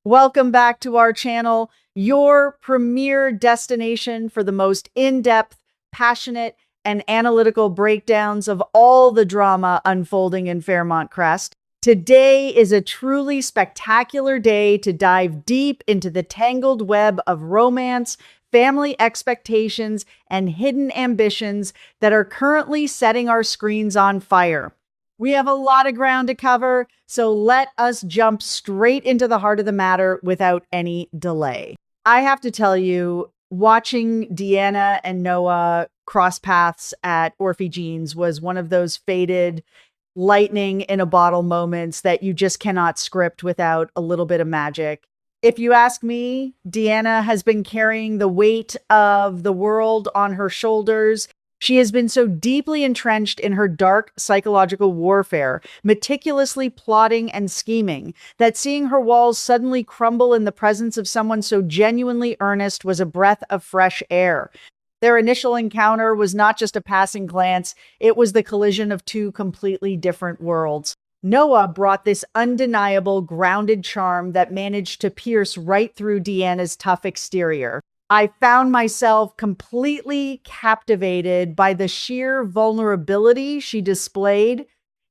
Welcome back to our channel, your premier destination for the most in-depth, passionate, and analytical breakdowns of all the drama unfolding in Fairmont Crest. Today is a truly spectacular day to dive deep into the tangled web of romance, family expectations, and hidden ambitions that are currently setting our screens on fire. We have a lot of ground to cover, so let us jump straight into the heart of the matter without any delay. I have to tell you, watching Deanna and Noah cross paths at Orphe Jeans was one of those fated lightning in a bottle moments that you just cannot script without a little bit of magic. If you ask me, Deanna has been carrying the weight of the world on her shoulders. She has been so deeply entrenched in her dark psychological warfare, meticulously plotting and scheming, that seeing her walls suddenly crumble in the presence of someone so genuinely earnest was a breath of fresh air. Their initial encounter was not just a passing glance, it was the collision of two completely different worlds. Noah brought this undeniable, grounded charm that managed to pierce right through Deanna's tough exterior. I found myself completely captivated by the sheer vulnerability she displayed.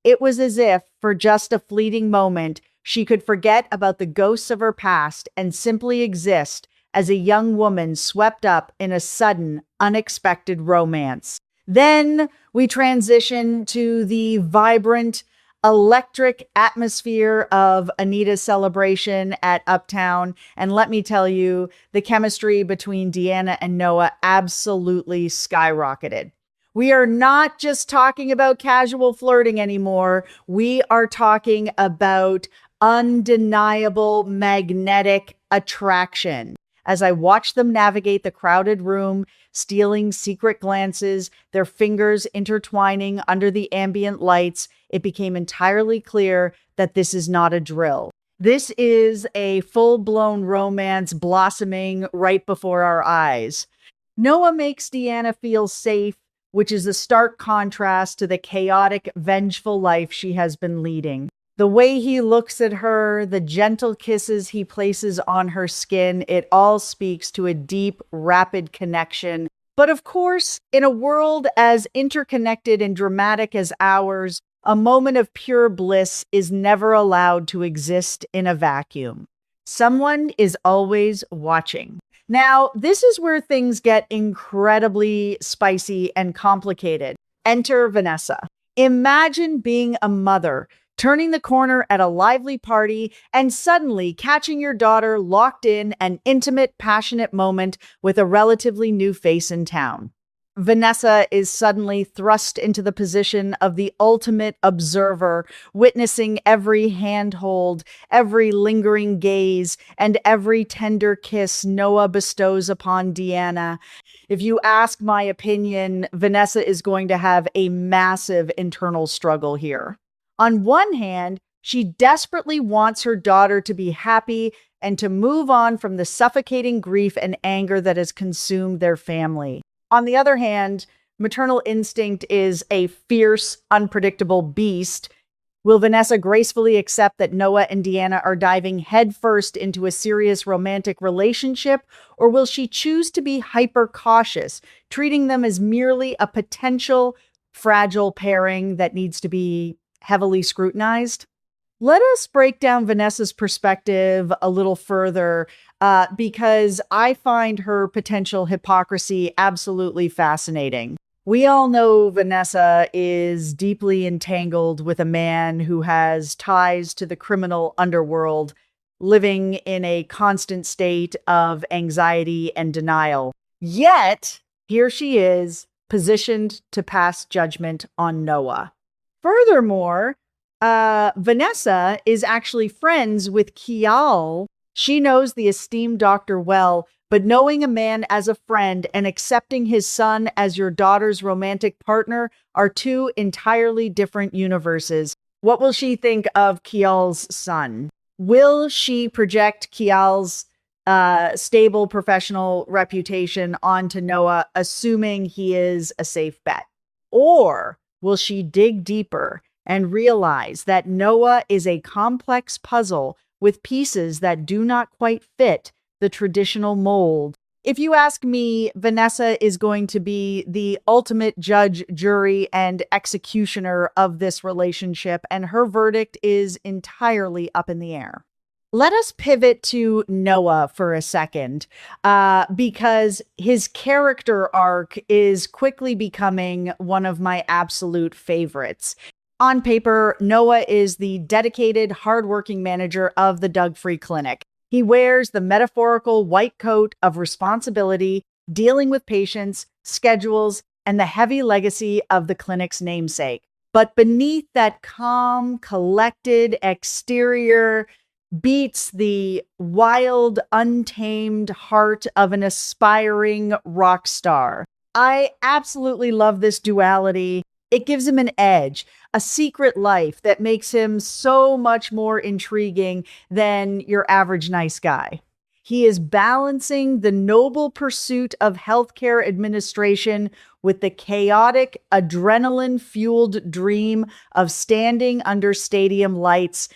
It was as if, for just a fleeting moment, she could forget about the ghosts of her past and simply exist as a young woman swept up in a sudden, unexpected romance. Then we transition to the vibrant, electric atmosphere of Anita's celebration at Uptown. And let me tell you, the chemistry between Deanna and Noah absolutely skyrocketed. We are not just talking about casual flirting anymore. We are talking about undeniable magnetic attraction. As I watched them navigate the crowded room, stealing secret glances, their fingers intertwining under the ambient lights, it became entirely clear that this is not a drill. This is a full-blown romance blossoming right before our eyes. Noah makes Deanna feel safe, which is a stark contrast to the chaotic, vengeful life she has been leading. The way he looks at her, the gentle kisses he places on her skin, it all speaks to a deep, rapid connection. But of course, in a world as interconnected and dramatic as ours, a moment of pure bliss is never allowed to exist in a vacuum. Someone is always watching. Now, this is where things get incredibly spicy and complicated. Enter Vanessa. Imagine being a mother, turning the corner at a lively party and suddenly catching your daughter locked in an intimate, passionate moment with a relatively new face in town. Vanessa is suddenly thrust into the position of the ultimate observer, witnessing every handhold, every lingering gaze, and every tender kiss Noah bestows upon Deanna. If you ask my opinion, Vanessa is going to have a massive internal struggle here. On one hand, she desperately wants her daughter to be happy and to move on from the suffocating grief and anger that has consumed their family. On the other hand, maternal instinct is a fierce, unpredictable beast. Will Vanessa gracefully accept that Noah and Deanna are diving headfirst into a serious romantic relationship, or will she choose to be hyper cautious, treating them as merely a potential fragile pairing that needs to be heavily scrutinized? Let us break down Vanessa's perspective a little further because I find her potential hypocrisy absolutely fascinating. We all know Vanessa is deeply entangled with a man who has ties to the criminal underworld, living in a constant state of anxiety and denial. Yet, here she is, positioned to pass judgment on Noah. Furthermore, Vanessa is actually friends with Kial. She knows the esteemed doctor well, but knowing a man as a friend and accepting his son as your daughter's romantic partner are two entirely different universes. What will she think of Kial's son? Will she project Kial's stable professional reputation onto Noah, assuming he is a safe bet? Or will she dig deeper and realize that Noah is a complex puzzle with pieces that do not quite fit the traditional mold. If you ask me, Vanessa is going to be the ultimate judge, jury, and executioner of this relationship, and her verdict is entirely up in the air. Let us pivot to Noah for a second, because his character arc is quickly becoming one of my absolute favorites. On paper, Noah is the dedicated, hardworking manager of the Doug Free Clinic. He wears the metaphorical white coat of responsibility, dealing with patients, schedules, and the heavy legacy of the clinic's namesake. But beneath that calm, collected exterior beats the wild, untamed heart of an aspiring rock star. I absolutely love this duality. It gives him an edge, a secret life that makes him so much more intriguing than your average nice guy. He is balancing the noble pursuit of healthcare administration with the chaotic, adrenaline-fueled dream of standing under stadium lights.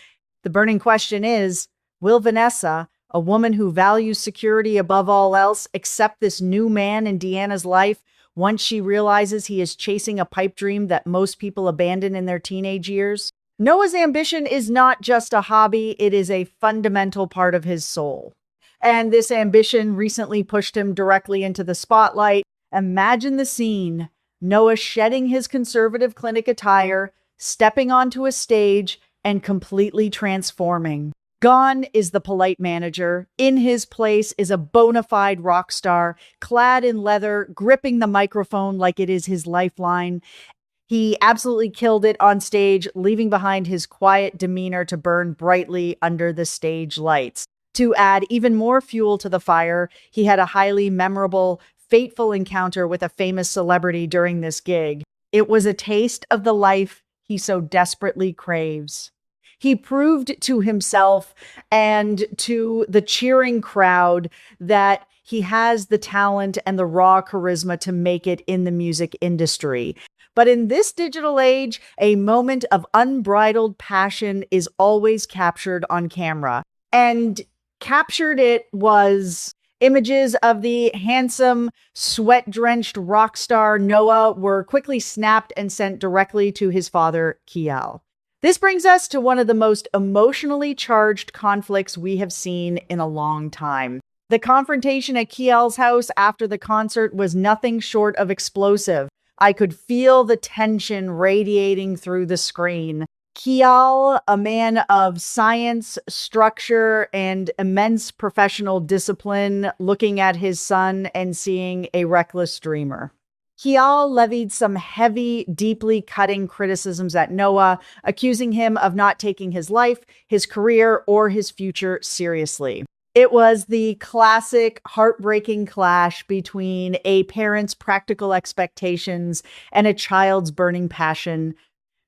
The burning question is, will Vanessa, a woman who values security above all else, accept this new man in Deanna's life once she realizes he is chasing a pipe dream that most people abandon in their teenage years? Noah's ambition is not just a hobby, it is a fundamental part of his soul. And this ambition recently pushed him directly into the spotlight. Imagine the scene: Noah shedding his conservative clinic attire, stepping onto a stage, and completely transforming. Gone is the polite manager. In his place is a bona fide rock star, clad in leather, gripping the microphone like it is his lifeline. He absolutely killed it on stage, leaving behind his quiet demeanor to burn brightly under the stage lights. To add even more fuel to the fire, he had a highly memorable, fateful encounter with a famous celebrity during this gig. It was a taste of the life he so desperately craves. He proved to himself and to the cheering crowd that he has the talent and the raw charisma to make it in the music industry. But in this digital age, a moment of unbridled passion is always captured on camera. And captured it was images of the handsome, sweat-drenched rock star Noah were quickly snapped and sent directly to his father, Kial. This brings us to one of the most emotionally charged conflicts we have seen in a long time. The confrontation at Kial's house after the concert was nothing short of explosive. I could feel the tension radiating through the screen. Kial, a man of science, structure, and immense professional discipline, looking at his son and seeing a reckless dreamer. Kial levied some heavy, deeply cutting criticisms at Noah, accusing him of not taking his life, his career, or his future seriously. It was the classic heartbreaking clash between a parent's practical expectations and a child's burning passion.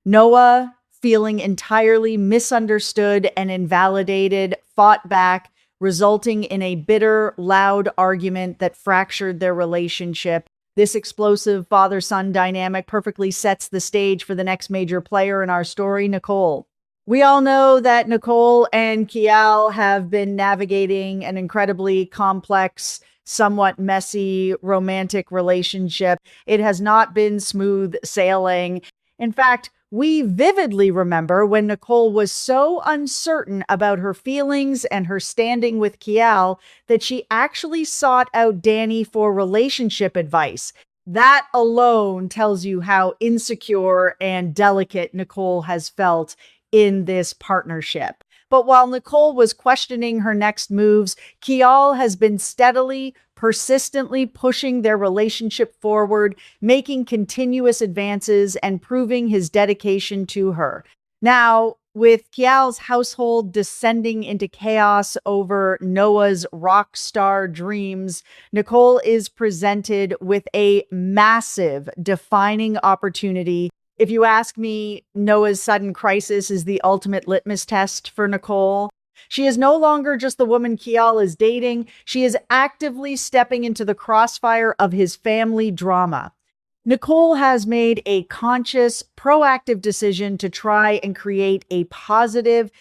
Noah, feeling entirely misunderstood and invalidated, fought back, resulting in a bitter, loud argument that fractured their relationship. This explosive father-son dynamic perfectly sets the stage for the next major player in our story, Nicole. We all know that Nicole and Kial have been navigating an incredibly complex, somewhat messy romantic relationship. It has not been smooth sailing. In fact, we vividly remember when Nicole was so uncertain about her feelings and her standing with Kial that she actually sought out Danny for relationship advice. That alone tells you how insecure and delicate Nicole has felt in this partnership. But while Nicole was questioning her next moves, Kial has been steadily, persistently pushing their relationship forward, making continuous advances and proving his dedication to her. Now, with Kial's household descending into chaos over Noah's rock star dreams, Nicole is presented with a massive, defining opportunity. If you ask me, Noah's sudden crisis is the ultimate litmus test for Nicole. She is no longer just the woman Kial is dating. She is actively stepping into the crossfire of his family drama. Nicole has made a conscious, proactive decision to try and create a positive,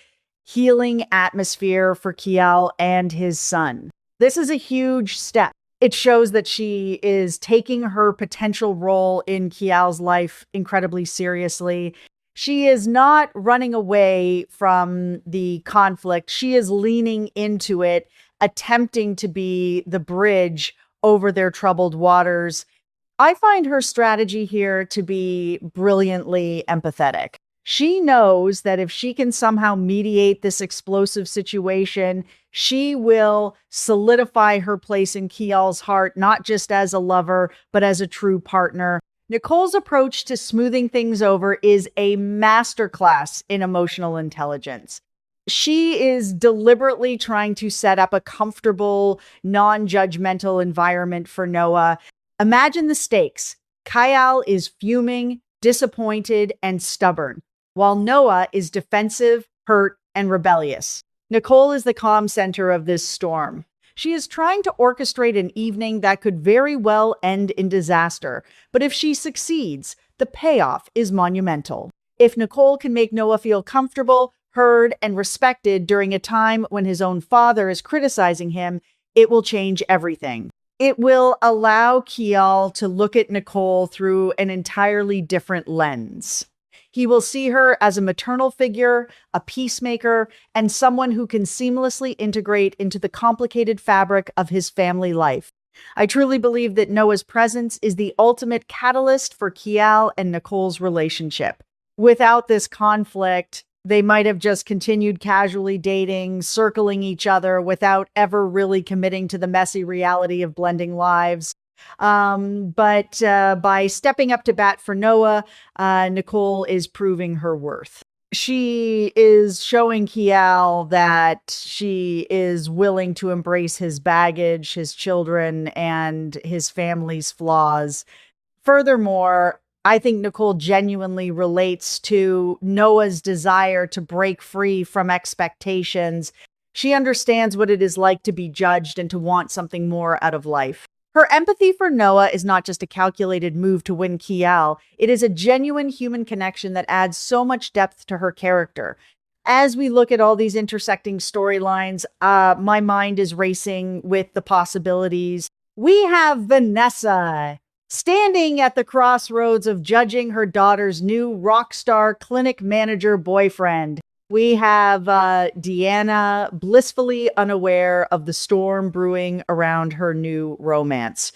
healing atmosphere for Kial and his son. This is a huge step. It shows that she is taking her potential role in Kial's life incredibly seriously. She is not running away from the conflict. She is leaning into it, attempting to be the bridge over their troubled waters. I find her strategy here to be brilliantly empathetic. She knows that if she can somehow mediate this explosive situation, she will solidify her place in Kial's heart, not just as a lover, but as a true partner. Nicole's approach to smoothing things over is a masterclass in emotional intelligence. She is deliberately trying to set up a comfortable, non-judgmental environment for Noah. Imagine the stakes. Kyle is fuming, disappointed, and stubborn, while Noah is defensive, hurt, and rebellious. Nicole is the calm center of this storm. She is trying to orchestrate an evening that could very well end in disaster, but if she succeeds, the payoff is monumental. If Nicole can make Noah feel comfortable, heard, and respected during a time when his own father is criticizing him, it will change everything. It will allow Kial to look at Nicole through an entirely different lens. He will see her as a maternal figure, a peacemaker, and someone who can seamlessly integrate into the complicated fabric of his family life. I truly believe that Noah's presence is the ultimate catalyst for Kial and Nicole's relationship. Without this conflict, they might have just continued casually dating, circling each other without ever really committing to the messy reality of blending lives. But by stepping up to bat for Noah, Nicole is proving her worth. She is showing Kial that she is willing to embrace his baggage, his children, and his family's flaws. Furthermore, I think Nicole genuinely relates to Noah's desire to break free from expectations. She understands what it is like to be judged and to want something more out of life. Her empathy for Noah is not just a calculated move to win Kial. It is a genuine human connection that adds so much depth to her character. As we look at all these intersecting storylines, my mind is racing with the possibilities. We have Vanessa standing at the crossroads of judging her daughter's new rock star clinic manager boyfriend. We have Deanna blissfully unaware of the storm brewing around her new romance.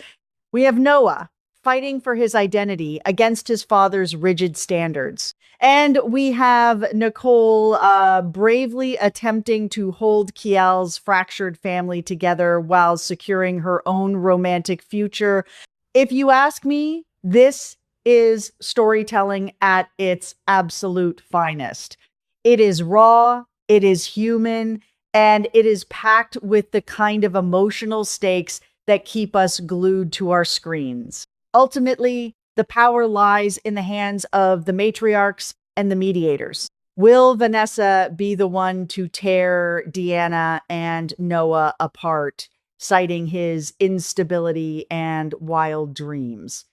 We have Noah fighting for his identity against his father's rigid standards. And we have Nicole bravely attempting to hold Kial's fractured family together while securing her own romantic future. If you ask me, this is storytelling at its absolute finest. It is raw, it is human, and it is packed with the kind of emotional stakes that keep us glued to our screens. Ultimately, the power lies in the hands of the matriarchs and the mediators. Will Vanessa be the one to tear Deanna and Noah apart, citing his instability and wild dreams?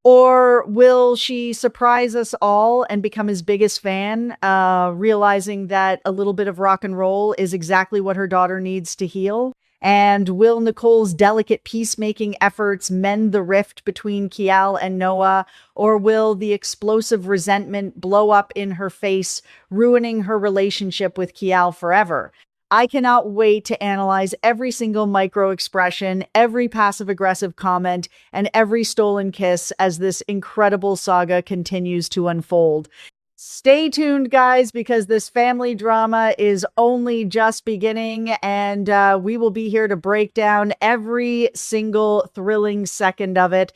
Or will she surprise us all and become his biggest fan, realizing that a little bit of rock and roll is exactly what her daughter needs to heal? And will Nicole's delicate peacemaking efforts mend the rift between Kial and Noah? Or will the explosive resentment blow up in her face, ruining her relationship with Kial forever? I cannot wait to analyze every single micro expression, every passive-aggressive comment, and every stolen kiss as this incredible saga continues to unfold. Stay tuned, guys, because this family drama is only just beginning, and we will be here to break down every single thrilling second of it.